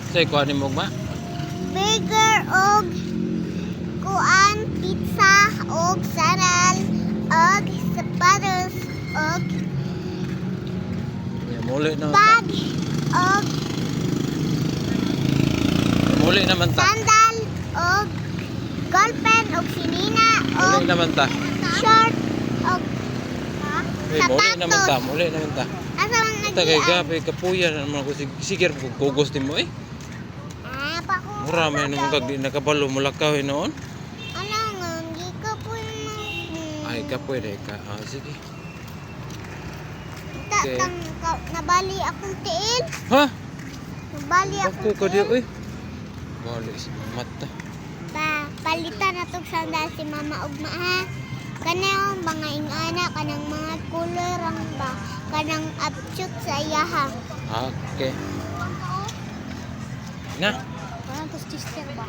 Say kuha ni mo ma. Burger og kuan pizza og saral og sapatos og Ya muli na ta. bag og Muli naman ta. sandal og golpen og sinina Muli og naman ta. short og Muli naman ta. sapatos. Muli naman ta. Asa man Ta kay nagian? gabi kapuya naman ko sige ko gugos nimo eh. Pa ko. Mura may naman kag di nakabalo mulakaw noon. Ano nga, hindi ka po naman. Ay ka pwede ka. Ah, sige. Okay. Nabali akong tiil. Ha? Nabali Ako akong ka di tiil. oy. Bali sa mata. Palitan na itong sandal si Mama Ugma ha. Kanang mga ingana, kanang mga color ang ba. Kanang upshoot sa iya ha. Okay. Na. Parang to sister ba?